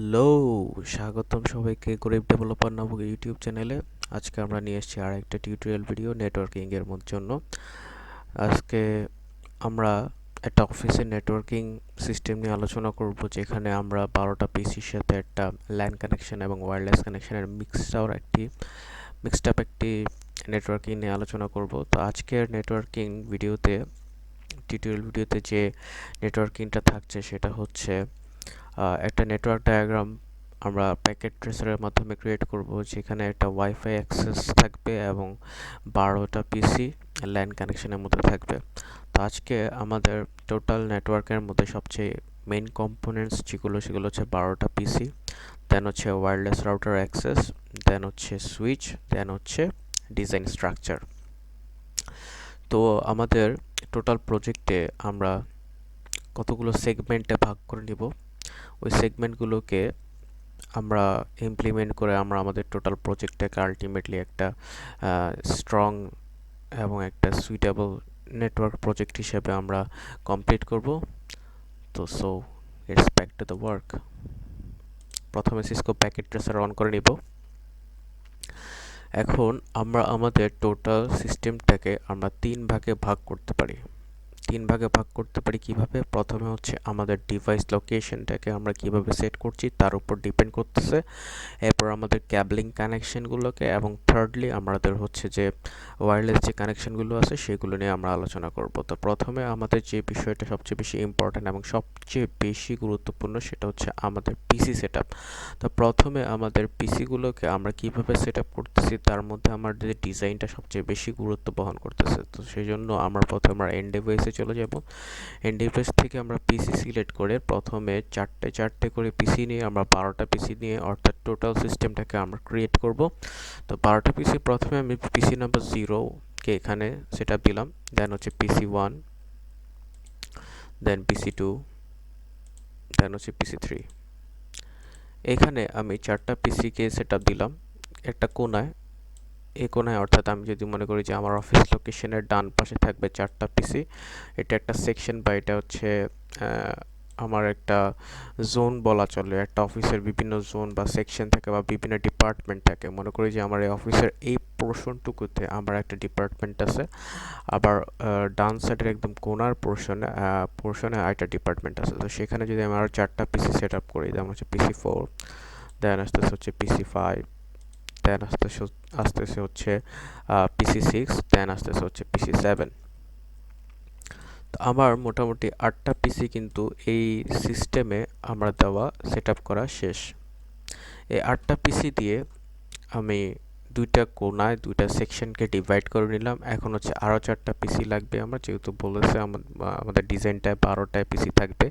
Hello, স্বাগতম সবাইকে গরিব ডেভেলপার নামক ইউটিউব চ্যানেলে। আজকে আমরা নিয়ে এসেছি আর একটা টিউটোরিয়াল ভিডিও নেটওয়ার্কিং এর জন্য। আজকে আমরা একটা অফিসের নেটওয়ার্কিং সিস্টেম নিয়ে আলোচনা করব, যেখানে আমরা 12টা পিসির সাথে একটা ল্যান কানেকশন এবং ওয়্যারলেস কানেকশনের মিক্সড আপ একটি নেটওয়ার্কিং নিয়ে আলোচনা করব। তো আজকের টিউটোরিয়াল ভিডিওতে যে নেটওয়ার্কিংটা থাকছে সেটা হচ্ছে একটা নেটওয়ার্ক ডায়াগ্রাম আমরা প্যাকেট ট্রেসারের মাধ্যমে ক্রিয়েট করব, যেখানে একটা ওয়াইফাই অ্যাক্সেস থাকবে এবং 12টা পিসি ল্যান কানেকশনের মধ্যে থাকবে। তো আজকে আমাদের টোটাল নেটওয়ার্কের মধ্যে সবচেয়ে মেইন কম্পোনেন্টস যেগুলো সেগুলো হচ্ছে 12টা পিসি, দেন হচ্ছে ওয়্যারলেস রাউটার অ্যাক্সেস, দেন হচ্ছে সুইচ, দেন হচ্ছে ডিজাইন স্ট্রাকচার। তো আমাদের টোটাল প্রজেক্টে আমরা কতগুলো সেগমেন্টে ভাগ করে নিব, ওই সেগমেন্টগুলোকে আমরা ইমপ্লিমেন্ট করে আমরা আমাদের টোটাল প্রজেক্টটাকে আলটিমেটলি একটা স্ট্রং এবং একটা সুইটেবল নেটওয়ার্ক প্রজেক্ট হিসেবে আমরা কমপ্লিট করব। তো let's back to the work. প্রথমে সিসকো প্যাকেট ট্রেসার অন করে নিব। এখন আমরা আমাদের টোটাল সিস্টেমটাকে আমরা তিন ভাগে ভাগ করতে পারি। কিভাবে? প্রথমে হচ্ছে আমাদের ডিভাইস লোকেশনটাকে আমরা কিভাবে সেট করছি তার উপর ডিপেন্ড করতেছে। এরপর আমাদের ক্যাবলিং কানেকশনগুলোকে, এবং থার্ডলি আমাদের হচ্ছে যে ওয়্যারলেস যে কানেকশনগুলো আছে সেগুলো নিয়ে আমরা আলোচনা করব। তো প্রথমে আমাদের যে বিষয়টা সবচেয়ে বেশি ইম্পর্ট্যান্ট এবং সবচেয়ে বেশি গুরুত্বপূর্ণ সেটা হচ্ছে আমাদের পিসি সেটআপ। তো প্রথমে আমাদের পিসিগুলোকে আমরা কিভাবে সেটআপ করতেছি তার মধ্যে আমাদের ডিজাইনটা সবচেয়ে বেশি গুরুত্ব বহন করতেছে। তো সেই জন্য আমরা প্রথমে এন্ড ডিভাইসে চলে যাব। এন্ড ডিভাইস থেকে আমরা পিসি সিলেক্ট করে প্রথমে চারটে করে পিসি নিয়ে আমরা 12টা পিসি নিয়ে অর্থাৎ টোটাল সিস্টেমটাকে আমরা ক্রিয়েট করব। তো 12টা পিসি প্রথমে আমি পিসি নাম্বার 0কে এখানে সেট আপ দিলাম, দেন হচ্ছে পিসি 1, দেন পিসি 2, দেন হচ্ছে পিসি 3। এখানে আমি চারটা পিসিকে সেট আপ দিলাম একটা কোনায়। এই কোনায় অর্থাৎ আমি যদি মনে করি যে আমার অফিস লোকেশনের ডান পাশে থাকবে চারটা পিসি, এটা একটা সেকশন বা এটা হচ্ছে আমার একটা জোন বলা চলে। একটা অফিসের বিভিন্ন জোন বা সেকশন থাকে বা বিভিন্ন ডিপার্টমেন্ট থাকে। মনে করি যে আমার এই অফিসের এই পোর্শনটুকুতে আমার একটা ডিপার্টমেন্ট আছে, আবার ডান সাইডের একদম কোনার পোর্শনে আরেকটা ডিপার্টমেন্ট আছে। তো সেখানে যদি আমি আরও চারটা পিসি সেট আপ করি, যেমন হচ্ছে পিসি 4, দেন আসতেছে হচ্ছে পিসি 5, দেন আসতেছে হচ্ছে পিসি 6, দেন আসতেছে হচ্ছে পিসি 7। তো আমার মোটামুটি 8টা পিসি কিন্তু এই সিস্টেমে আমরা সেট আপ করা শেষ। এই 8টা পিসি দিয়ে আমি দুইটা কোনায় দুইটা সেকশনকে ডিভাইড করে নিলাম। এখন হচ্ছে আরও 4টা পিসি লাগবে আমার, যেহেতু বলেছে আমাদের ডিজাইনটায় 12টায় পিসি থাকবে।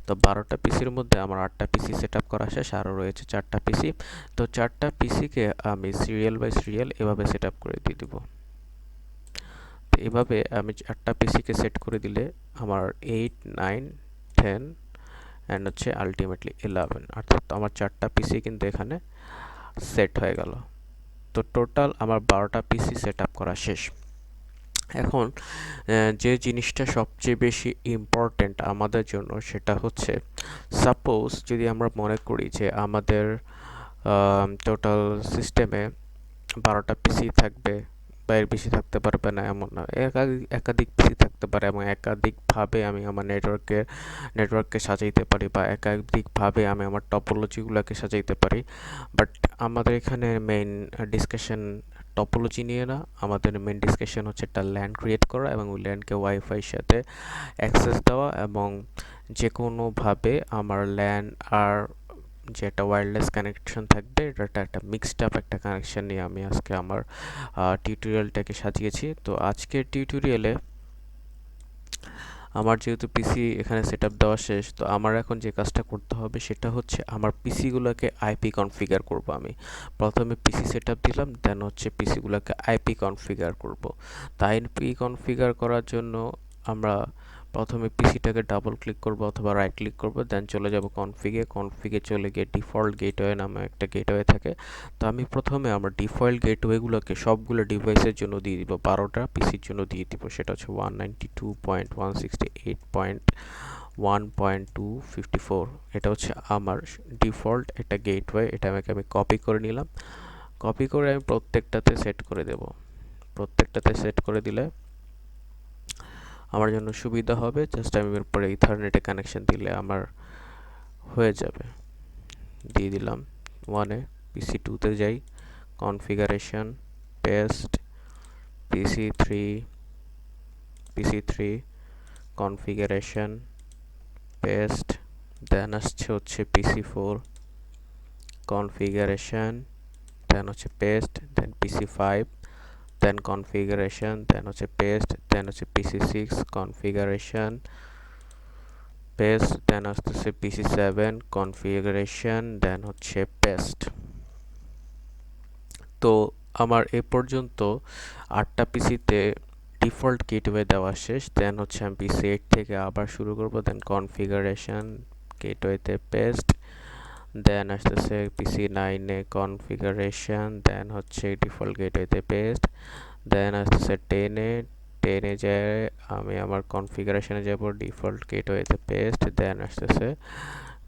তো 12টা পিসির মধ্যে আমার 8টা পিসি সেট আপ করা শেষ, আরও রয়েছে 4টা পিসি। তো 4টা পিসিকে আমি সিরিয়াল বাই সিরিয়াল এভাবে সেট আপ করে দিয়ে দেবো। তো এভাবে আমি 4টা পিসিকে সেট করে দিলে আমার 8, 9, 10 অ্যান্ড হচ্ছে আলটিমেটলি 11, অর্থাৎ আমার 4টা পিসি কিন্তু এখানে সেট হয়ে গেল। তো টোটাল আমার 12টা পিসি সেট আপ করা শেষ। এখন যে জিনিসটা সবচেয়ে বেশি ইম্পর্ট্যান্ট আমাদের জন্য সেটা হচ্ছে, সাপোজ যদি আমরা মনে করি যে আমাদের টোটাল সিস্টেমে 12টা পিসি থাকবে বা এর বেশি থাকতে পারবে না এমন না, একাধিক পিসি থাকতে পারে এবং একাধিকভাবে আমি আমার নেটওয়ার্ককে সাজাইতে পারি বা একাধিকভাবে আমি আমার টপোলজিগুলোকে সাজাইতে পারি। বাট আমাদের এখানে মেইন ডিসকাশন টপোলজি নিয়ে না, আমাদের মেইন ডিসকাশন হচ্ছে একটা ল্যান ক্রিয়েট করা এবং ওই ল্যানকে ওয়াইফাইয়ের সাথে অ্যাক্সেস দেওয়া, এবং যে কোনোভাবে আমার ল্যান আর যে একটা ওয়্যারলেস কানেকশন থাকবে, এটা একটা মিক্সড আপ একটা কানেকশন নিয়ে আমি আজকে আমার টিউটোরিয়ালটাকে সাজিয়েছি। তো আজকের টিউটোরিয়ালে আমার যেহেতু পিসি এখানে সেট আপ দেওয়া শেষ, তো আমার এখন যে কাজটা করতে হবে সেটা হচ্ছে আমার পিসিগুলোকে আইপি কনফিগার করব। আমি প্রথমে পিসি সেট আপ দিলাম, দেন হচ্ছে পিসিগুলোকে আইপি কনফিগার করব। তাই আইপি কনফিগার করার জন্য আমরা প্রথমে পিসিটাকে ডাবল ক্লিক করব অথবা রাইট ক্লিক করব, দেন চলে যাব কনফিগে চলে গিয়ে ডিফল্ট গেটওয়ে নামে একটা গেটওয়ে থাকে। তো আমি প্রথমে আমার ডিফল্ট গেটওয়েগুলোকে সবগুলো ডিভাইসের জন্য দিয়ে দিব, 12টা পিসির জন্য দিয়ে দিব। সেটা হচ্ছে 192.168. 1.254, এটা হচ্ছে আমার ডিফল্ট একটা গেটওয়ে। এটা আমি কপি করে নিলাম। কপি করে আমি প্রত্যেকটাতে সেট করে দেব। প্রত্যেকটাতে সেট করে দিলে আমার জন্য সুবিধা হবে। জাস্ট আমি এরপরে ইথারনেটে কানেকশন দিলে আমার হয়ে যাবে। দিয়ে দিলাম 1-এ। পিসি 2-তে যাই, কনফিগারেশন, পেস্ট, পিসি 3 কনফিগারেশন, পেস্ট, দেন আসছে হচ্ছে পিসি 4 কনফিগারেশন, দেন হচ্ছে পেস্ট, দেন পিসি 5, দেন কনফিগারেশন, দেন হচ্ছে পেস্ট, দেন হচ্ছে পিসি 6 কনফিগারেশন, পেস্ট, দেন আসতেছে পিসি 7 কনফিগারেশন, দেন হচ্ছে পেস্ট। তো আমার এ পর্যন্ত 8টা পিসিতে ডিফল্ট গেটওয়ে দেওয়া শেষ। দেন হচ্ছে আমি পিসি 8 থেকে আবার শুরু করব। দেন কনফিগারেশন, গেটওয়েতে পেস্ট, দেন আসতেছে পিসি 9-এ কনফিগারেশন, দেন হচ্ছে ডিফল্ট গেটওয়েতে পেস্ট, দেন আসতেছে 10-এ যায় আমি আমার কনফিগারেশনে যাব, ডিফল্ট গেটওয়েতে পেস্ট, দেন আসতেছে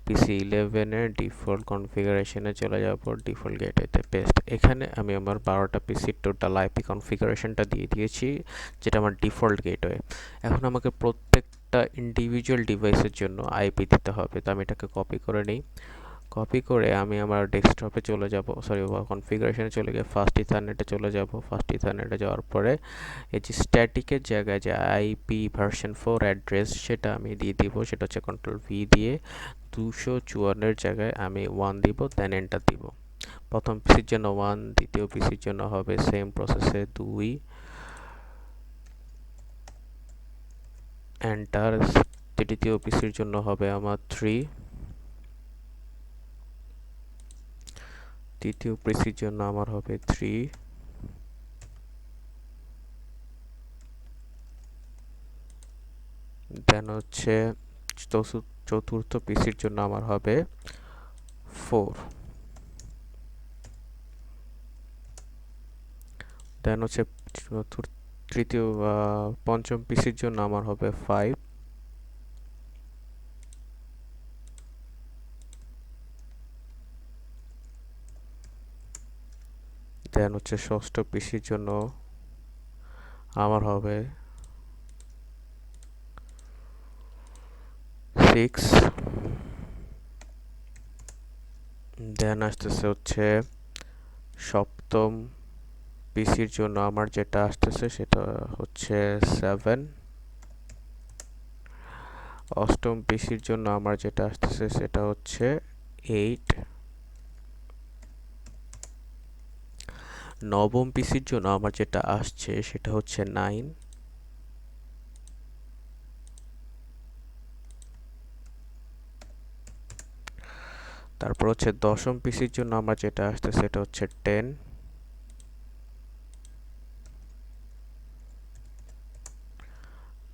পিসি 11-এর ডিফল্ট কনফিগারেশনে চলে যাব, ডিফল্ট গেটওয়েতে পেস্ট। এখানে আমি আমার 12টা পিসির টোটাল আইপি কনফিগারেশনটা দিয়ে দিয়েছি, যেটা আমার ডিফল্ট গেটওয়ে। এখন আমাকে প্রত্যেকটা ইন্ডিভিজুয়াল ডিভাইসের জন্য আইপি দিতে হবে। তো আমি এটাকে কপি করে নিই। কপি করে আমি আমার ডেস্কটপে চলে যাব, সরি কনফিগারেশনে চলে গিয়ে ফার্স্ট ইথারনেটে চলে যাব। ফার্স্ট ইথারনেটে যাওয়ার পরে এই যে স্ট্যাটিকের জায়গায় যে আইপি ভার্সন 4 অ্যাড্রেস, সেটা আমি দিয়ে দিব। সেটা হচ্ছে কন্ট্রোল-ভি দিয়ে 254-এর জায়গায় আমি 1 দিব, দেন এন্টার দিব। প্রথম পিসির জন্য 1, দ্বিতীয় পিসির জন্য হবে সেম প্রসেসে 2, এন্টার। তৃতীয় পিসির জন্য হবে আমার 3, তৃতীয় পিসির জন্য আমার হবে 3, দেন হচ্ছে চতুর্থ পিসির জন্য আমার হবে 4, দেন হচ্ছে পঞ্চম পিসির জন্য আমার হবে 5, দেন হচ্ছে ষষ্ঠ পিসির জন্য আমার হবে 6, দেন আসতেছে হচ্ছে সপ্তম পিসির জন্য আমার যেটা আসতেছে সেটা হচ্ছে 7, অষ্টম পিসির জন্য আমার যেটা আসতেছে সেটা হচ্ছে 8, নবম পিসির জন্য আমার যেটা আসছে সেটা হচ্ছে 9, তারপর হচ্ছে দশম পিসির জন্য আমার যেটা আসছে সেটা হচ্ছে 10,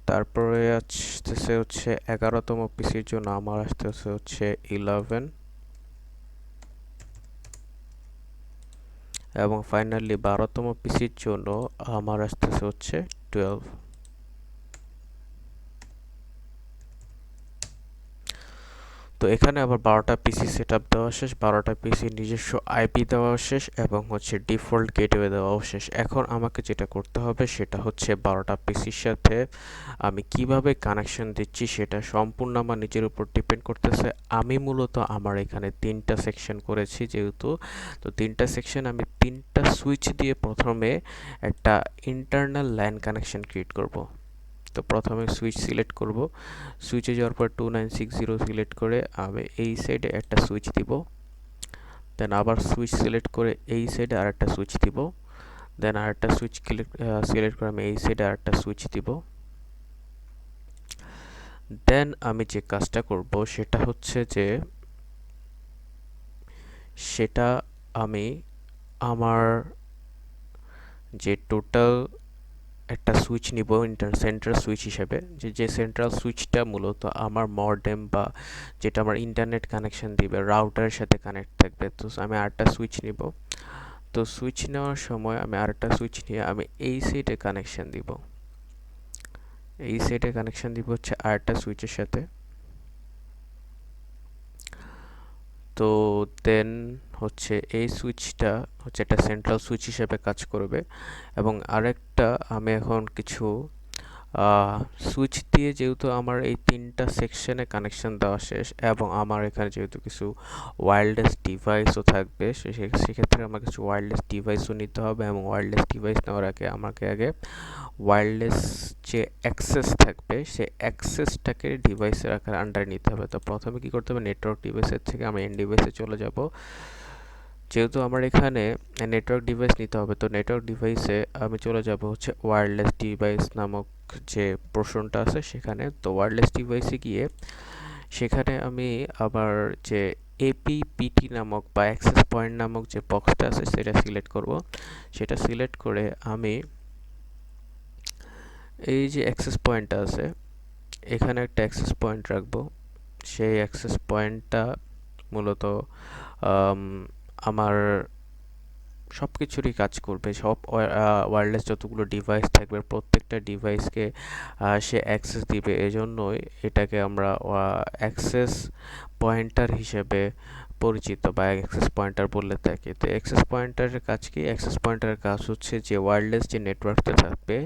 তারপরে আসতেছে হচ্ছে 11তম পিসির জন্য আমার আসতেছে হচ্ছে 11, এবং ফাইনালি 12তম পিসির জন্য আমার আসতেছে হচ্ছে 12। তো এখানে আবার 12টা পিসি সেটআপ দেওয়া শেষ, 12টা পিসি নিজস্ব আইপি দেওয়া শেষ, এবং হচ্ছে ডিফল্ট গেটওয়ে দেওয়াও শেষ। এখন আমাকে যেটা করতে হবে সেটা হচ্ছে 12টা পিসির সাথে আমি কিভাবে কানেকশন দিচ্ছি সেটা সম্পূর্ণ আমার নিজের উপর ডিপেন্ড করতেছে। আমি মূলত আমার এখানে 3টা সেকশন করেছি যেহেতু, তো 3টা সেকশন আমি 3টা সুইচ দিয়ে প্রথমে একটা ইন্টারনাল ল্যান কানেকশন ক্রিয়েট করব। তো প্রথমে সুইচ সিলেক্ট করব, সুইচে যাওয়ার পর 2960 সিলেক্ট করে আমি এই সাইডে একটা সুইচ দিব, দেন আবার সুইচ সিলেক্ট করে এই সাইডে আরেকটা সুইচ দিব, দেন আরেকটা সুইচ সিলেক্ট করে আমি এই সাইডে আরেকটা সুইচ দিব। দেন আমি যে কাজটা করব সেটা হচ্ছে যে সেটা আমি আমার যে টোটাল একটা সুইচ নিব সেন্ট্রাল সুইচ হিসেবে, যে সেন্ট্রাল সুইচটা মূলত আমার মডেম বা যেটা আমার ইন্টারনেট কানেকশন দিবে রাউটারের সাথে কানেক্ট থাকবে। তো আমি আরেকটা সুইচ নিব। তো সুইচ নেওয়ার সময় আমি আরেকটা সুইচ নিয়ে আমি এই সাইডে কানেকশন দিব, এই সাইডে কানেকশন দিব হচ্ছে আরেকটা সুইচের সাথে। তো দেন হচ্ছে এই সুইচটা হচ্ছে একটা সেন্ট্রাল সুইচ হিসেবে কাজ করবে, এবং আরেকটা আমি এখন কিছু সুইচ দিয়ে, যেহেতু আমার এই তিনটা সেকশনে কানেকশন দেওয়া শেষ এবং আমার এখানে যেহেতু কিছু ওয়্যারলেস ডিভাইসও থাকবে, সেক্ষেত্রে আমার কিছু ওয়্যারলেস ডিভাইসও নিতে হবে, এবং ওয়্যারলেস ডিভাইস নেওয়ার আগে আমাকে আগে ওয়্যারলেস যে অ্যাক্সেস থাকবে সেই অ্যাক্সেসটাকে ডিভাইসের আন্ডারে নিতে হবে। তো প্রথমে কি করতে হবে, নেটওয়ার্ক ডিভাইসের থেকে আমি এন্ড ডিভাইসে চলে যাব। যেহেতু আমার এখানে নেটওয়ার্ক ডিভাইস নিতে হবে, তো নেটওয়ার্ক ডিভাইসে আমি চলে যাব হচ্ছে ওয়্যারলেস ডিভাইস নামক যে পোর্শনটা আছে সেখানে। তো ওয়্যারলেস ডিভাইসে গিয়ে সেখানে আমি আবার যে এপিপিটি নামক বা অ্যাক্সেস পয়েন্ট নামক যে বক্সটা আছে সেটা সিলেক্ট করব। সেটা সিলেক্ট করে আমি এই যে অ্যাক্সেস পয়েন্টটা আছে এখানে একটা অ্যাক্সেস পয়েন্ট রাখবো। সেই অ্যাক্সেস পয়েন্টটা মূলত আমার সব কিছুরই কাজ করবে। সব ওয়্যারলেস যতগুলো ডিভাইস থাকবে প্রত্যেকটা ডিভাইসকে সে অ্যাক্সেস দিবে। এজন্যই এটাকে আমরা অ্যাক্সেস পয়েন্টার হিসেবে পরিচিত বা অ্যাক্সেস পয়েন্টার বলে থাকি। তো অ্যাক্সেস পয়েন্টারের কাজ কি? অ্যাক্সেস পয়েন্টারের কাজ হচ্ছে যে ওয়্যারলেস যে নেটওয়ার্কটা থাকবে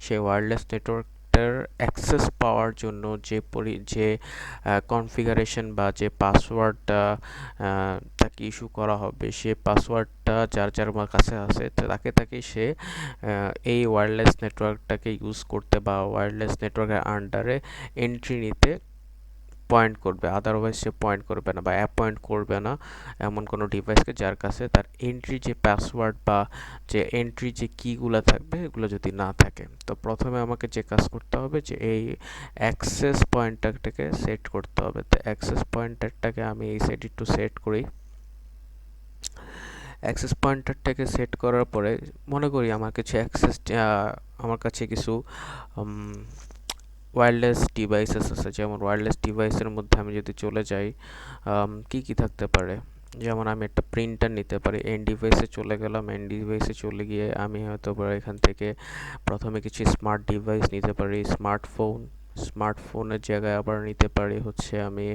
সেই ওয়্যারলেস নেটওয়ার্কটার অ্যাক্সেস পাওয়ার জন্য যে কনফিগারেশন বা যে পাসওয়ার্ডটা তাকে ইস্যু করা হবে, সে পাসওয়ার্ডটা যার যার কাছে আছে তাকে তাকে সে এই ওয়্যারলেস নেটওয়ার্কটাকে ইউজ করতে বা ওয়্যারলেস নেটওয়ার্কের আন্ডারে এন্ট্রি নিতে পয়েন্ট করবে। আদারওয়াইজ সে পয়েন্ট করবে না বা অ্যাপয়েন্ট করবে না এমন কোনো ডিভাইসকে যার কাছে তার এন্ট্রি যে পাসওয়ার্ড বা যে এন্ট্রি যে কিগুলো থাকবে এগুলো যদি না থাকে। তো প্রথমে আমাকে যে কাজ করতে হবে যে এই অ্যাক্সেস পয়েন্টারটাকে সেট করতে হবে। তো অ্যাক্সেস পয়েন্টারটাকে আমি এই সাইডে একটু সেট করি। অ্যাক্সেস পয়েন্টারটাকে সেট করার পরে মনে করি আমার কাছে কিছু ওয়্যারলেস ডিভাইসেস আছে। যেমন ওয়্যারলেস ডিভাইসের মধ্যে আমি যদি চলে যাই, কি কি থাকতে পারে, যেমন আমি একটা প্রিন্টার নিতে পারি। এন্ড ডিভাইসে চলে গেলাম, এন্ড ডিভাইসে চলে গিয়ে আমি হয়তো এখান থেকে প্রথমে কিছু স্মার্ট ডিভাইস নিতে পারি। স্মার্টফোনের জায়গায় আবার নিতে পারি হচ্ছে আমি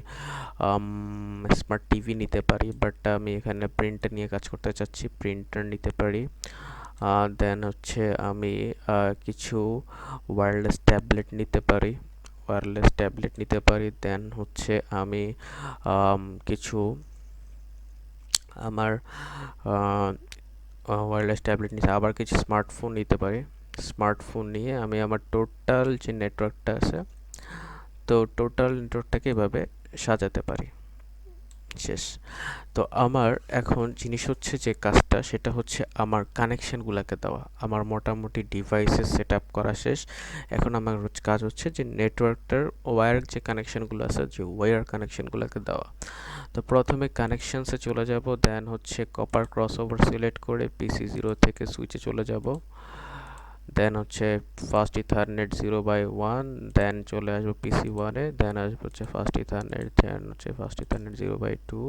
স্মার্ট টিভি নিতে পারি, বাট আমি এখানে প্রিন্টার নিয়ে কাজ করতে চাচ্ছি, প্রিন্টার নিতে পারি। দেন হচ্ছে আমি কিছু ওয়্যারলেস ট্যাবলেট নিতে পারি। দেন হচ্ছে আমি কিছু আমার ওয়্যারলেস ট্যাবলেট নিতে আবার কিছু স্মার্টফোন নিতে পারি। স্মার্টফোন নিয়ে আমি আমার টোটাল যে নেটওয়ার্কটা আছে, তো টোটাল নেটওয়ার্কটাকে এভাবে সাজাতে পারি। শেষ। তো আমার এখন জিনিস হচ্ছে যে কাজটা সেটা হচ্ছে আমার কানেকশনগুলোকে দেওয়া। আমার মোটামুটি ডিভাইসের সেট আপ করা শেষ। এখন আমার কাজ হচ্ছে যে নেটওয়ার্কটার ওয়্যার যে কানেকশনগুলো আছে যে ওয়্যার কানেকশনগুলোকে দেওয়া। তো প্রথমে কানেকশনসে চলে যাব, দেন হচ্ছে কপার ক্রসওভার সিলেক্ট করে পিসি 0 থেকে সুইচে চলে যাব। দেন হচ্ছে ফার্স্ট ইথারনেট 0/1, দেন চলে আসবো পিসি 1-এ, দেন আসবো হচ্ছে ফার্স্ট ইথারনেট, দেন হচ্ছে ফার্স্ট ইথারনেট 0/2,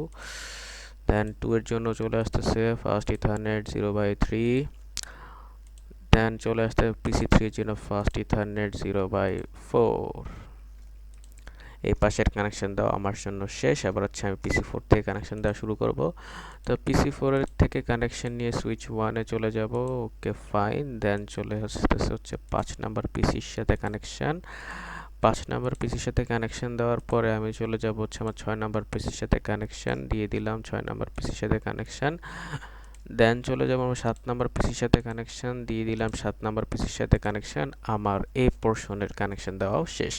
দেন 2 এর জন্য চলে আসতেছে ফার্স্ট ইথারনেট 0/3, দেন চলে আসতে পিসি 3 এর জন্য ফার্স্ট ইথারনেট 0/4। এই পাশের কানেকশন দেওয়া আমার জন্য শেষ। এবার হচ্ছে আমি পিসি 4 থেকে কানেকশন দেওয়া শুরু করব। তো পিসি 4 এর থেকে কানেকশন নিয়ে সুইচ 1-এ চলে যাব। Okay fine. দেন চলে আসতেছে হচ্ছে 5 নাম্বার পিসির সাথে কানেকশন। 5 নাম্বার পিসির সাথে কানেকশন দেওয়ার পরে আমি চলে যাব হচ্ছে আমার 6 নাম্বার পিসির সাথে কানেকশন দিয়ে দিলাম। 6 নাম্বার পিসির সাথে কানেকশন। দেন চলে যাব আমার 7 নাম্বার পিসির সাথে কানেকশন দিয়ে দিলাম। 7 নাম্বার পিসির সাথে কানেকশন। আমার এই পোর্শনের কানেকশন দেওয়াও শেষ।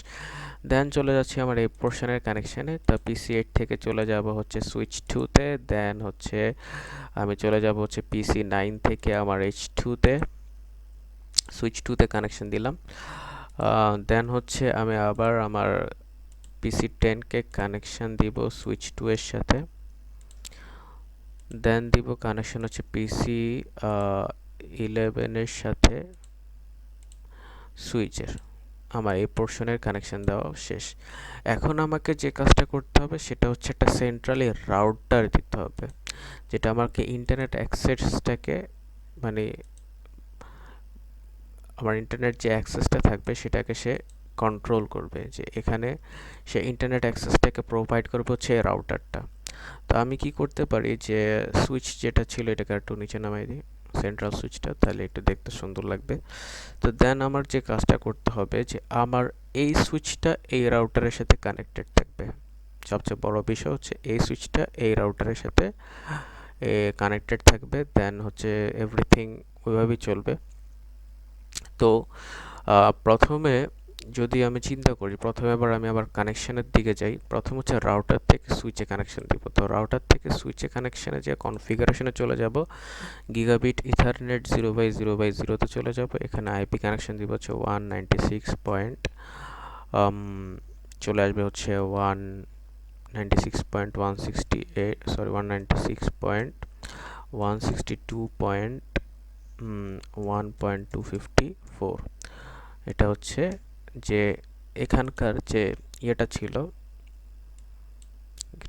দেন চলে যাচ্ছি আমার এই পোর্শনের কানেকশনে। তো পিসি 8 থেকে চলে যাব হচ্ছে সুইচ 2-তে। দেন হচ্ছে আমি চলে যাব হচ্ছে পিসি 9 থেকে আমার H2-তে, সুইচ 2-তে কানেকশন দিলাম। দেন হচ্ছে আমি আবার আমার পিসি 10-কে কানেকশন দিব সুইচ 2 এর সাথে। দেন দিব কানেকশন হচ্ছে পিসি 11-এর সাথে সুইচের। আমার এই পোর্শনের কানেকশন দেওয়া শেষ। এখন আমাকে যে কাজটা করতে হবে সেটা হচ্ছে একটা সেন্ট্রালি রাউটার দিতে হবে, যেটা আমাকে ইন্টারনেট অ্যাক্সেসটাকে মানে আমার ইন্টারনেট যে অ্যাক্সেসটা থাকবে সেটাকে সে কন্ট্রোল করবে, যে এখানে সে ইন্টারনেট অ্যাক্সেসটাকে প্রোভাইড করবে হচ্ছে এই রাউটারটা। তো আমি কি করতে পারি যে সুইচ যেটা ছিল এটাকে একটু নিচে নামাই দিই, সেন্ট্রাল সুইচটা, তাহলে একটু দেখতে সুন্দর লাগবে। তো দেন আমার যে কাজটা করতে হবে যে আমার এই সুইচটা এই রাউটারের সাথে কানেক্টেড থাকবে। সবচেয়ে বড় বিষয় হচ্ছে এই সুইচটা এই রাউটারের সাথে কানেক্টেড থাকবে, দেন হচ্ছে এভরিথিং ওইভাবেই চলবে। তো প্রথমে যদি আমি চিন্তা করি, প্রথমে আমি আবার কানেকশনের দিকে যাই। প্রথম হচ্ছে রাউটার থেকে সুইচে কানেকশন দিব। তো রাউটার থেকে সুইচে কানেকশনে যে কনফিগারেশনে চলে যাব, গিগাবিট ইথারনেট 0/0/0 চলে যাব। এখানে আইপি কানেকশন দিব হচ্ছে 196 পয়েন্ট, চলে আসবে হচ্ছে 196.168, সরি 196.162.1.254। এটা হচ্ছে যে এখানকার যে ইয়েটা ছিল,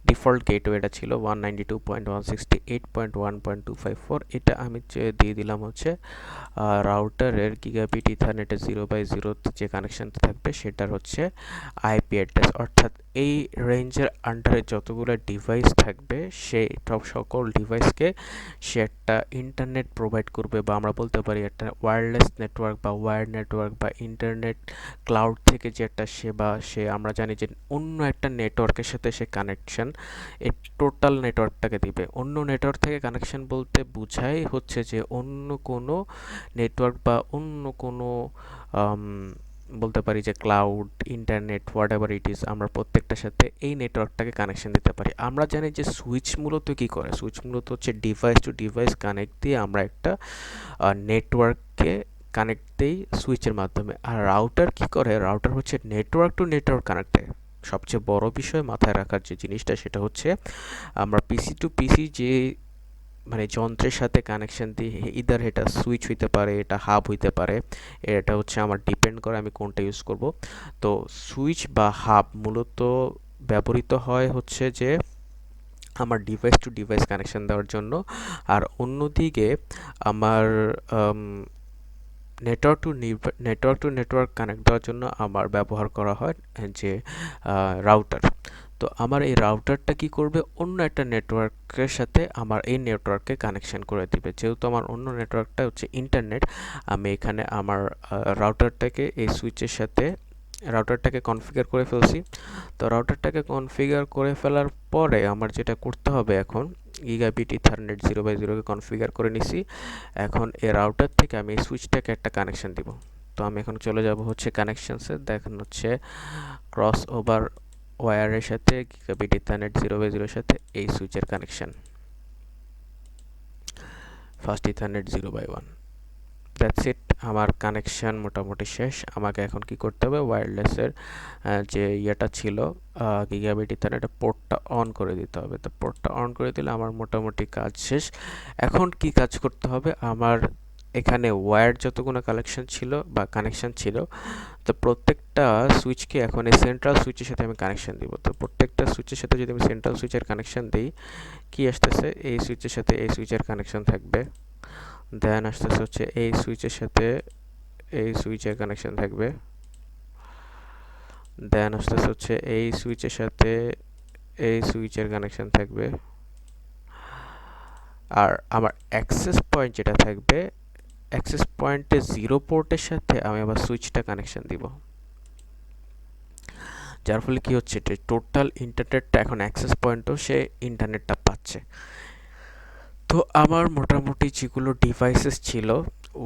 ডিফল্ট গেটওয়েটা ছিল 192.168.1.254। এটা আমি দিয়ে দিলাম হচ্ছে রাউটারের গিগাবিট ইথারনেটের 0/0 যে কানেকশনটা থাকবে সেটার হচ্ছে আইপি অ্যাড্রেস, অর্থাৎ এই রেঞ্জের আন্ডারে যতগুলো ডিভাইস থাকবে সেই সকল ডিভাইসকে সে একটা ইন্টারনেট প্রোভাইড করবে, বা আমরা বলতে পারি একটা ওয়্যারলেস নেটওয়ার্ক বা ওয়্যার্ড নেটওয়ার্ক বা ইন্টারনেট ক্লাউড থেকে যে একটা সেবা, সে আমরা জানি যে অন্য একটা নেটওয়ার্কের সাথে সে কানেকশন এই টোটাল নেটওয়ার্কটাকে দিবে। অন্য নেটওয়ার্ক থেকে কানেকশন বলতে বোঝাই হচ্ছে যে অন্য কোনো নেটওয়ার্ক বা অন্য কোনো বলতে পারি যে cloud, internet, what ever it is, আমরা প্রত্যেকটার সাথে এই নেটওয়ার্কটাকে কানেকশন দিতে পারি। আমরা জানি যে সুইচ মূলত কী করে, সুইচ মূলত হচ্ছে ডিভাইস টু ডিভাইস কানেক্ট দিয়ে আমরা একটা নেটওয়ার্ককে কানেক্ট দিই সুইচের মাধ্যমে। আর রাউটার কি করে, রাউটার হচ্ছে নেটওয়ার্ক টু নেটওয়ার্ক কানেক্ট দেয়। সবচেয়ে বড় বিষয় মাথায় রাখার যে জিনিসটা সেটা হচ্ছে আমরা পিসি টু পিসি যে মানে যন্ত্রের সাথে কানেকশন দিই, ইদার এটা সুইচ হইতে পারে, এটা হাব হইতে পারে, এটা হচ্ছে আমার ডিপেন্ড করে আমি কোনটা ইউজ করব। তো সুইচ বা হাব মূলত ব্যবহৃত হয় হচ্ছে যে আমার ডিভাইস টু ডিভাইস কানেকশন দেওয়ার জন্য, আর অন্যদিকে আমার নেটওয়ার্ক টু নেটওয়ার্ক কানেক্ট দেওয়ার জন্য আমার ব্যবহার করা হয় যে রাউটার। তো আমার এই রাউটারটা কি করবে, অন্য একটা নেটওয়ার্কের সাথে আমার এই নেটওয়ার্ককে কানেকশন করে দিবে। যেহেতু আমার অন্য নেটওয়ার্কটা হচ্ছে ইন্টারনেট, আমি এখানে আমার রাউটারটাকে এই সুইচের সাথে রাউটারটাকে কনফিগার করে ফেলছি। তো রাউটারটাকে কনফিগার করে ফেলার পরে আমার যেটা করতে হবে এখন, গিগাবিট ইথারনেট 0/0কে কনফিগার করে নিছি। এখন এই রাউটার থেকে আমি এই সুইচটাকে একটা কানেকশন দিব। তো আমি এখন চলে যাব হচ্ছে কানেকশনসে, দেখেন হচ্ছে ক্রস ওভার ওয়্যারের সাথে গিগাবিট ইথারনেট 0/0 সাথে এই সুইচের connection, first ethernet 0/1। That's it, আমার কানেকশন মোটামুটি শেষ। আমাকে এখন কি করতে হবে, ওয়্যারলেসের যে ইয়েটা ছিল গিগাবিট ইথারনেটের পোর্টটা অন করে দিতে হবে। তো পোর্টটা অন করে দিলে আমার মোটামুটি কাজ শেষ। এখন কি কাজ করতে হবে, আমার এখানে ওয়্যার যতগুলো কালেকশন ছিল বা কানেকশন ছিল, তো প্রত্যেকটা সুইচকে এখন এই সেন্ট্রাল সুইচের সাথে আমি কানেকশন দিব। তো প্রত্যেকটা সুইচের সাথে যদি আমি সেন্ট্রাল সুইচের কানেকশন দিই, কি আসতেছে, এই সুইচের সাথে এই সুইচের কানেকশন থাকবে, দেন আসতেছে হচ্ছে এই সুইচের সাথে এই সুইচের কানেকশন থাকবে, দেন আসতেছে হচ্ছে এই সুইচের সাথে এই সুইচের কানেকশন থাকবে, আর আমার অ্যাক্সেস পয়েন্ট যেটা থাকবে, অ্যাক্সেস পয়েন্টে 0 পোর্টের সাথে আমি আবার সুইচটা কানেকশন দিব। যার ফলে কি হচ্ছে, টোটাল ইন্টারনেটটা এখন অ্যাক্সেস পয়েন্টও সে ইন্টারনেটটা পাচ্ছে। তো আমার মোটামুটি যেগুলো ডিভাইসেস ছিল,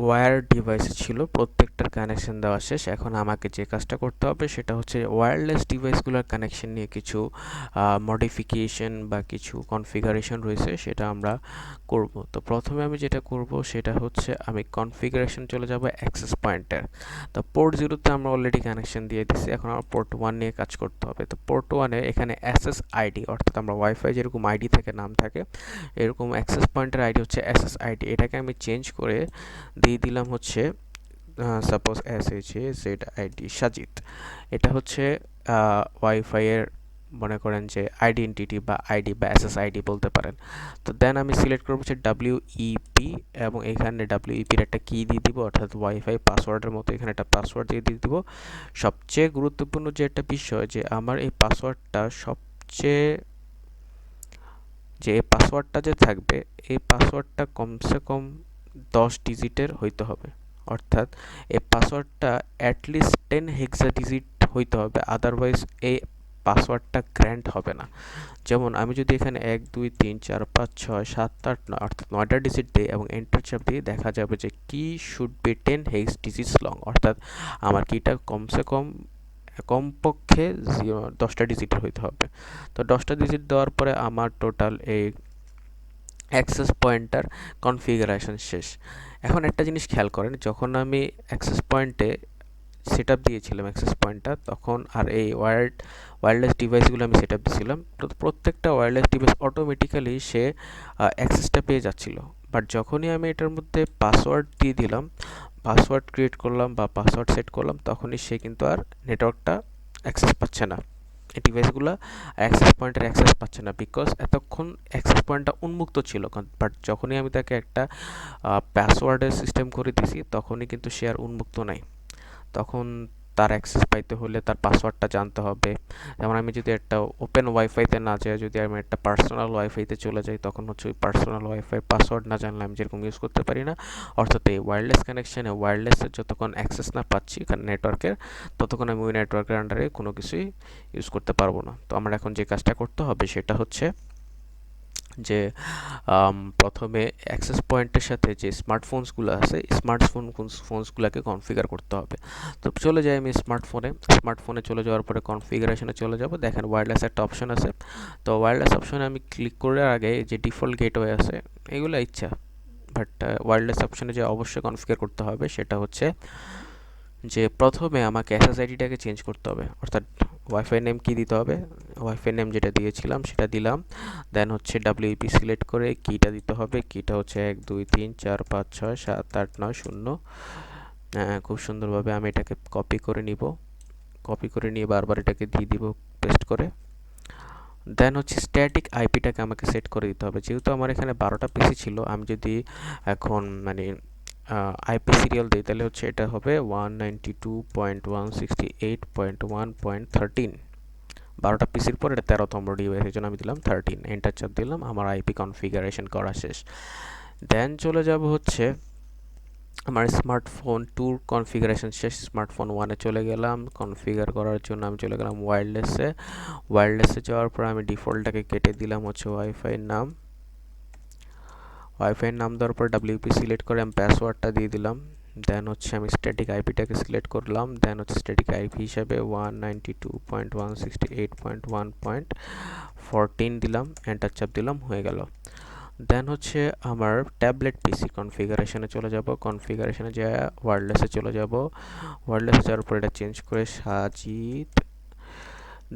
ওয়্যার ডিভাইস ছিল, প্রত্যেকটার কানেকশন দেওয়া শেষ। এখন আমাকে যে কাজটা করতে হবে সেটা হচ্ছে ওয়্যারলেস ডিভাইসগুলোর কানেকশন নিয়ে কিছু মডিফিকেশন বা কিছু কনফিগারেশন রয়েছে, সেটা আমরা করব। তো প্রথমে আমি যেটা করব সেটা হচ্ছে আমি কনফিগারেশন চলে যাব অ্যাক্সেস পয়েন্টের। তো পোর্ট 0তে আমরা অলরেডি কানেকশন দিয়ে দিচ্ছি, এখন আমার পোর্ট 1 নিয়ে কাজ করতে হবে। তো পোর্ট 1-এ এখানে এসএস আইডি, অর্থাৎ আমরা ওয়াইফাই যেরকম আইডি থাকে, নাম থাকে, এরকম অ্যাক্সেস পয়েন্টের আইডি হচ্ছে এসএস আইডি। এটাকে আমি চেঞ্জ করে দিয়ে দিলাম হচ্ছে সাপোজ SHAZID সাজিদ। এটা হচ্ছে ওয়াইফাইয়ের মনে করেন যে আইডেন্টিটি বা আইডি বা SSID বলতে পারেন। তো দেন আমি সিলেক্ট করবো হচ্ছে WEP, এবং এখানে WEP-র একটা কি দিয়ে দিব, অর্থাৎ ওয়াইফাই পাসওয়ার্ডের মতো এখানে একটা পাসওয়ার্ড দিয়ে দিব। সবচেয়ে গুরুত্বপূর্ণ যে একটা বিষয়, যে আমার এই পাসওয়ার্ডটা সবচেয়ে যে এই পাসওয়ার্ডটা যে থাকবে এই পাসওয়ার্ডটা কমসে কম 10 ডিজিটের হইতে হবে, অর্থাৎ এই পাসওয়ার্ডটা অ্যাটলিস্ট 10 হেক্সাডিজিট হইতে হবে, আদারওয়াইজ এই পাসওয়ার্ডটা গ্র্যান্ট হবে না। যেমন আমি যদি এখানে 1 2 3 4 5 6 7 8 9 অর্থাৎ 9টা ডিজিট দিই এবং এন্টার চাপ দিই, দেখা যাবে যে কি should be 10 hex digits long, অর্থাৎ আমার কিটা কমসে কম কমপক্ষে 10টা ডিজিটের হইতে হবে। তো 10টা ডিজিট দেওয়ার পরে আমার টোটাল এই অ্যাক্সেস পয়েন্টার কনফিগারেশন শেষ। এখন একটা জিনিস খেয়াল করেন, যখন আমি অ্যাক্সেস পয়েন্টে সেট আপ দিয়েছিলাম অ্যাক্সেস পয়েন্টটা, তখন আর এই ওয়্যারলেস ডিভাইসগুলো আমি সেট আপ দিয়েছিলাম, তো প্রত্যেকটা ওয়্যারলেস ডিভাইস অটোমেটিক্যালি সে অ্যাক্সেসটা পেয়ে যাচ্ছিল। বাট যখনই আমি এটার মধ্যে পাসওয়ার্ড দিয়ে দিলাম, পাসওয়ার্ড ক্রিয়েট করলাম বা পাসওয়ার্ড সেট করলাম, তখনই সে কিন্তু আর নেটওয়ার্কটা অ্যাক্সেস পাচ্ছে না, এই ডিভাইসগুলো অ্যাক্সেস পয়েন্টের অ্যাক্সেস পাচ্ছে না, বিকজ এতক্ষণ অ্যাক্সেস পয়েন্টটা উন্মুক্ত ছিল। বাট যখনই আমি তাকে একটা পাসওয়ার্ডের সিস্টেম করে দিছি, তখনই কিন্তু সে আর উন্মুক্ত নাই। তখন তার অ্যাক্সেস পাইতে হলে তার পাসওয়ার্ডটা জানতে হবে। যেমন আমি যদি একটা ওপেন ওয়াইফাইতে না যাই, যদি আমি একটা পার্সোনাল ওয়াইফাইতে চলে যাই, তখন হচ্ছে ওই পার্সোনাল ওয়াইফাই পাসওয়ার্ড না জানলে আমি যেরকম ইউজ করতে পারি না। অর্থাৎ এই ওয়্যারলেস কানেকশানে ওয়্যারলেসের যতক্ষণ অ্যাক্সেস না পাচ্ছি এখানে নেটওয়ার্কের, ততক্ষণ আমি ওই নেটওয়ার্কের আন্ডারে কোনো কিছুই ইউজ করতে পারবো না। তো আমার এখন যে কাজটা করতে হবে সেটা হচ্ছে যে প্রথমে অ্যাক্সেস পয়েন্টের সাথে যে স্মার্টফোনসগুলো আছে, ফোনসগুলোকে কনফিগার করতে হবে। তো চলে যাই আমি স্মার্টফোনে চলে যাওয়ার পরে কনফিগারেশনে চলে যাব। দেখেন ওয়্যারলেস একটা অপশন আছে। তো ওয়্যারলেস অপশনে আমি ক্লিক করার আগে যে ডিফল্ট গেটওয়ে আছে এগুলো ইচ্ছা, বাট ওয়্যারলেস অপশনে যে অবশ্যই কনফিগার করতে হবে সেটা হচ্ছে যে প্রথমে আমাকে এসএসআইডিটাকে চেঞ্জ করতে হবে, অর্থাৎ ওয়াইফাই নেম কি দিতে হবে, ওয়াইফাই নেম যেটা দিয়েছিলাম সেটা দিলাম। দেন হচ্ছে ডাব্লিউপি সিলেক্ট করে কিটা দিতে হবে, কিটা হচ্ছে 1 2 3 4 5 6 7 8 9 0। খুব সুন্দরভাবে আমি এটাকে কপি করে নিব, কপি করে নিয়ে বারবার এটাকে দিয়ে দিব পেস্ট করে। দেন হচ্ছে স্ট্যাটিক আইপিটাকে আমাকে সেট করে দিতে হবে। যেহেতু আমার এখানে 12টা পিসি ছিল, আমি যদি এখন মানে আইপি সিরিয়াল দিই তাহলে হচ্ছে এটা হবে 192.168.1.13। 12টা পিসির পর এটা 13তম ডিভাইস, এই জন্য আমি দিলাম 13, এন্টার চাপ দিলাম, আমার আইপি কনফিগারেশন করা শেষ। দেন চলে যাব হচ্ছে আমার স্মার্টফোন 2 কনফিগারেশন শেষ। স্মার্টফোন 1-এ চলে গেলাম, কনফিগার করার জন্য আমি চলে গেলাম ওয়্যারলেসে যাওয়ার পর আমি ডিফল্টটাকে কেটে দিলাম হচ্ছে ওয়াইফাইয়ের নাম দেওয়ার পর ডাব্লিউপি সিলেক্ট করে আমি পাসওয়ার্ডটা দিয়ে দিলাম। দেন হচ্ছে আমি স্ট্যাটিক আইপিটাকে সিলেক্ট করলাম, দেন হচ্ছে স্ট্যাটিক আইপি হিসাবে 192.168.1.14 দিলাম, এন্টার চাপ দিলাম, হয়ে গেল। দেন হচ্ছে আমার ট্যাবলেট পিসি কনফিগারেশনে চলে যাব, কনফিগারেশনে যায় ওয়্যারলেসে চলে যাব, ওয়্যারলেসে যাওয়ার পর এটা চেঞ্জ করে সাজিদ,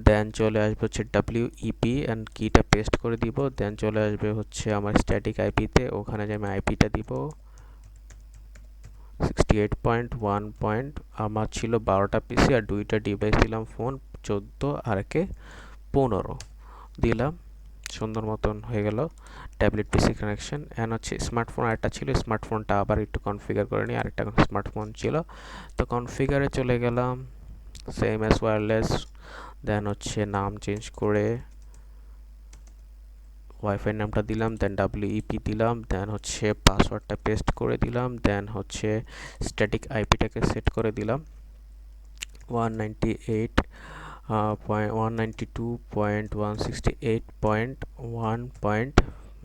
দেন চলে আসবে হচ্ছে ডাব্লিউইপি অ্যান্ড কিটা পেস্ট করে দিব। দেন চলে আসবে হচ্ছে আমার স্ট্যাটিক আইপিতে, ওখানে যে আমি আইপিটা দিব 68.1. আমার ছিল 12টা পিসি আর 2টা ডিভাইস দিলাম, ফোন 14 আর একে 15 দিলাম। সুন্দর মতন হয়ে গেল ট্যাবলেট পিসি কানেকশন। অ্যান্ড হচ্ছে স্মার্টফোন আরেকটা ছিল, স্মার্টফোনটা আবার একটু কনফিগার করে নিই, আরেকটা স্মার্টফোন ছিল। তো কনফিগারে চলে গেলাম, সেম অ্যাজ ওয়্যারলেস। দেন হচ্ছে নাম চেঞ্জ করে ওয়াইফাই নামটা দিলাম, দেন ডাব্লিউইপি দিলাম, দেন হচ্ছে পাসওয়ার্ডটা পেস্ট করে দিলাম, দেন হচ্ছে স্ট্যাটিক আইপিটাকে সেট করে দিলাম 198 192.168.1.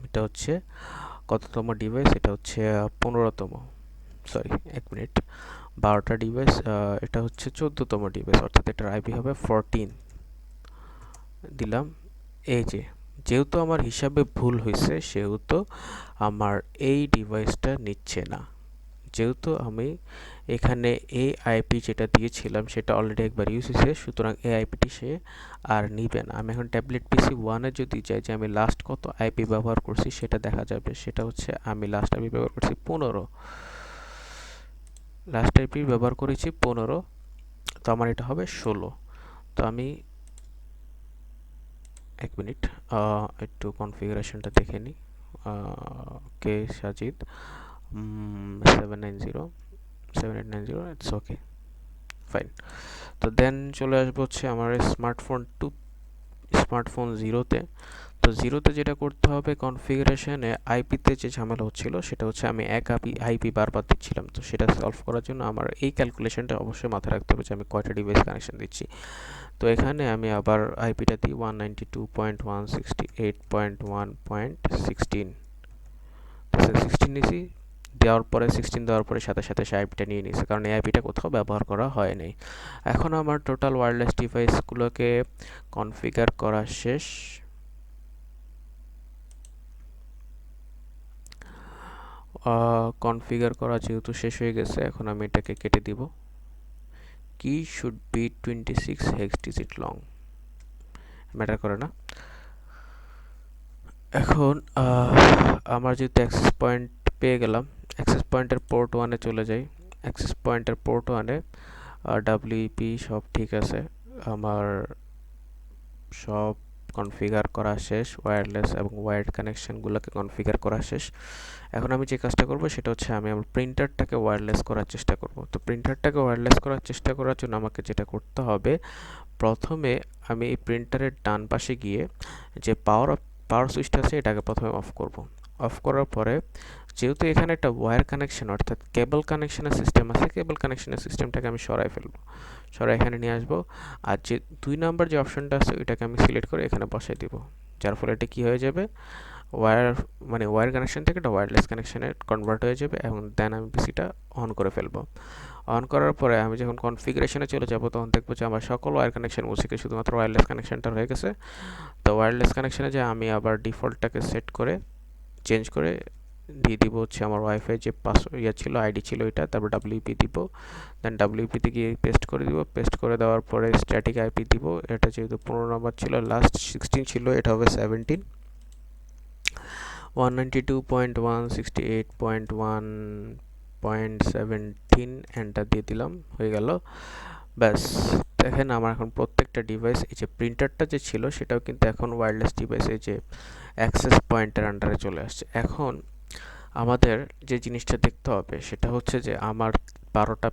এটা হচ্ছে কততম ডিভাইস, এটা হচ্ছে 15তম, সরি 1 মিনিট, 12টা ডিভাইস, এটা হচ্ছে 14তম ডিভাইস, অর্থাৎ এটার আইপি হবে 14 দিলাম। এই যেহেতু আমার হিসাবে ভুল হয়েছে সেহেতু আমার এই ডিভাইসটা নিচ্ছে না, যেহেতু আমি এখানে এই আইপি যেটা দিয়েছিলাম সেটা অলরেডি একবার ইউজ হয়েছে, সুতরাং এই আইপিটি সে আর নিবে না। আমি এখন ট্যাবলেট পিসি 1-এ যদি যাই যে আমি লাস্ট কত আইপি ব্যবহার করছি সেটা দেখা যাবে, সেটা হচ্ছে আমি লাস্ট আইপি ব্যবহার করছি 15, লাস্ট আইপি ব্যবহার করেছি 15, তো আমার এটা হবে 16। তো আমি 1 মিনিট একটু কনফিগারেশনটা দেখে নিই। কে সাজিদ 790 ইটস ওকে, ফাইন। তো দেন চলে আসবো হচ্ছে আমার স্মার্টফোন 0-তে। তো জিরোতে যেটা করতে হবে কনফিগারেশনে আইপিতে যে ঝামেলা হচ্ছিল সেটা হচ্ছে আমি এক আইপি বারবার দিচ্ছিলাম, তো সেটা সলভ করার জন্য আমার এই ক্যালকুলেশনটা অবশ্যই মাথায় রাখতে হবে যে আমি কয়টা ডিভাইস কানেকশন দিচ্ছি। তো এখানে আমি আবার আইপিটা দিই 192.168.1.16, 16 নিয়েছি, দেওয়ার পরে 16 দেওয়ার পরে সাথে সাথে সে আইপিটা নিয়ে নিয়েছে, কারণ এই আইপিটা কোথাও ব্যবহার করা হয় নাই। এখন আমার টোটাল ওয়্যারলেস ডিভাইসগুলোকে কনফিগার করা শেষ। কনফিগার করা যেহেতু শেষ হয়ে গেছে, এখন আমি এটাকে কেটে দিব। কি should be 26 hex digit long, matter করে না। এখন আমার যেহেতু অ্যাক্সেস পয়েন্ট পেয়ে গেলাম, অ্যাক্সেস পয়েন্টের পোর্ট 1-এ চলে যাই। অ্যাক্সেস পয়েন্টের পোর্ট 1-এ ডাব্লিউপি সব ঠিক আছে, আমার সব কনফিগার করা শেষ, ওয়্যারলেস এবং ওয়্যার্ড কানেকশনগুলোকে কনফিগার করা শেষ। এখন আমি যে কাজটা করব সেটা হচ্ছে আমি আমার প্রিন্টারটাকে ওয়্যারলেস করার চেষ্টা করব। তো প্রিন্টারটাকে ওয়্যারলেস করার চেষ্টা করার জন্য আমাকে যেটা করতে হবে, প্রথমে আমি এই প্রিন্টারের ডান পাশে গিয়ে যে পাওয়ার সুইচটা আছে এটাকে প্রথমে অফ করব। অফ করার পরে যেহেতু এখানে একটা ওয়্যার কানেকশন অর্থাৎ কেবল কানেকশনের সিস্টেম আছে, কেবল কানেকশনের সিস্টেমটাকে আমি সরাই ফেলবো, সরাই এখানে নিয়ে আসবো। আর যে 2 নাম্বার যে অপশনটা আছে ওইটাকে আমি সিলেক্ট করে এখানে বসাই দিব, যার ফলে এটা কী হয়ে যাবে, ওয়্যার কানেকশন থেকে এটা ওয়্যারলেস কানেকশনে কনভার্ট হয়ে যাবে, এবং দেন আমি পিসিটা অন করে ফেলবো। অন করার পরে আমি যখন কনফিগারেশনে চলে যাব তখন দেখবো যে আমার সকল ওয়্যার কানেকশন মুছে গিয়ে শুধুমাত্র ওয়্যারলেস কানেকশনটা হয়ে গেছে। তো ওয়্যারলেস কানেকশনে যে আমি আবার ডিফল্টটাকে সেট করে চেঞ্জ করে দিয়ে দিব হচ্ছে আমার ওয়াইফাই যে ছিল আইডি ছিল এটা, তারপর ডাব্লিউপি দিব, দেন ডাব্লিউপিতে গিয়ে পেস্ট করে দিব। পেস্ট করে দেওয়ার পরে স্ট্যাটিক আইপি দিব, এটা যেহেতু 15 নম্বর ছিল, লাস্ট 16 ছিল, এটা হবে 17, 192.168.1.17, এন্টার দিয়ে দিলাম, হয়ে গেল। ব্যাস, দেখেন আমার এখন প্রত্যেকটা ডিভাইস, এই যে প্রিন্টারটা যে ছিল সেটাও কিন্তু এখন ওয়্যারলেস ডিভাইস এই যে অ্যাক্সেস পয়েন্টের আন্ডারে চলে আসছে। এখন আমাদের যে জিনিসটা দেখতে হবে সেটা হচ্ছে যে আমার 12টা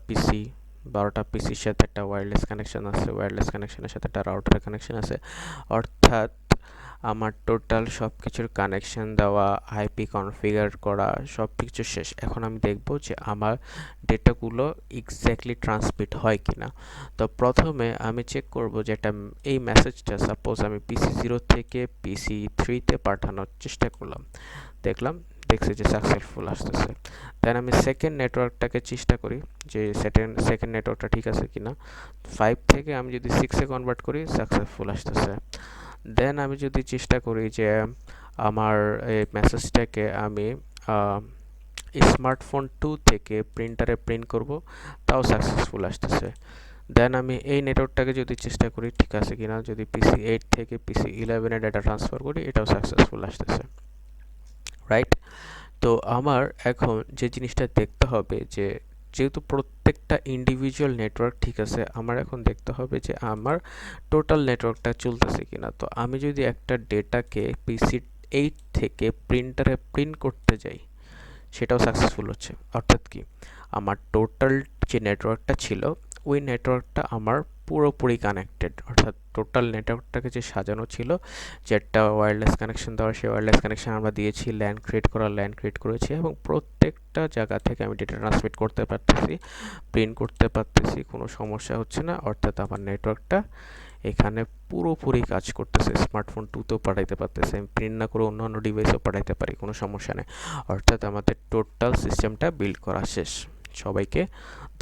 পিসির সাথে একটা ওয়্যারলেস কানেকশন আছে, ওয়্যারলেস কানেকশনের সাথে একটা রাউটারের কানেকশন আছে, অর্থাৎ আমার টোটাল সব কিছুর কানেকশন দেওয়া, আইপি কনফিগার করা সব কিছু শেষ। এখন আমি দেখব যে আমার ডেটাগুলো এক্স্যাক্টলি ট্রান্সমিট হয় কিনা। তো প্রথমে আমি চেক করব যে এই মেসেজটা সাপোজ আমি পিসি 0 থেকে পিসি 3-তে পাঠানোর চেষ্টা করলাম, দেখছি যে সাকসেসফুল আসতেছে। দেন আমি সেকেন্ড নেটওয়ার্কটাকে চেষ্টা করি যে সেকেন্ড নেটওয়ার্কটা ঠিক আছে কিনা। 5 থেকে আমি যদি 6-এ কনভার্ট করি সাকসেসফুল আসতেছে। দেন আমি যদি চেষ্টা করি যে আমার এই মেসেজটাকে আমি স্মার্টফোন 2 থেকে প্রিন্টারে প্রিন্ট করব, তাও সাকসেসফুল আসতেছে। দেন আমি এই নেটওয়ার্কটাকে যদি চেষ্টা করি ঠিক আছে কিনা, যদি পিসি 8 থেকে পিসি 11-এ ডাটা ট্রান্সফার করি, এটাও সাকসেসফুল আসতেছে, রাইট। তো আমার এখন যে জিনিসটা দেখতে হবে যে যেহেতু প্রত্যেকটা ইন্ডিভিজুয়াল নেটওয়ার্ক ঠিক আছে, আমার এখন দেখতে হবে যে আমার টোটাল নেটওয়ার্কটা চলতেছে কিনা। তো আমি যদি একটা ডেটাকে পিসি 8 থেকে প্রিন্টারে প্রিন্ট করতে যাই, সেটাও সাকসেসফুল হচ্ছে। অর্থাৎ কি, আমার টোটাল যে নেটওয়ার্কটা ছিল ওই নেটওয়ার্কটা আমার পুরোপুরি কানেক্টেড, অর্থাৎ টোটাল নেটওয়ার্কটাকে যে সাজানো ছিল, যে একটা ওয়্যারলেস কানেকশন দেওয়ার সেই ওয়্যারলেস কানেকশন আমরা দিয়েছি, ল্যান ক্রিয়েট করেছি, এবং প্রত্যেকটা জায়গা থেকে আমি ডেটা ট্রান্সমিট করতে পারতেছি, প্রিন্ট করতে পারতেছি, কোনো সমস্যা হচ্ছে না। অর্থাৎ আমার নেটওয়ার্কটা এখানে পুরোপুরি কাজ করতেছে, স্মার্টফোন 2-তেও পাঠাইতে পারতেছে, আমি প্রিন্ট না করে অন্যান্য ডিভাইসেও পাঠাইতে পারি, কোনো সমস্যা নেই। অর্থাৎ আমাদের টোটাল সিস্টেমটা বিল্ড করা শেষ। সবাইকে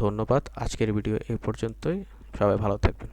ধন্যবাদ, আজকের ভিডিও এই পর্যন্তই, সবাই ভালো থাকবেন।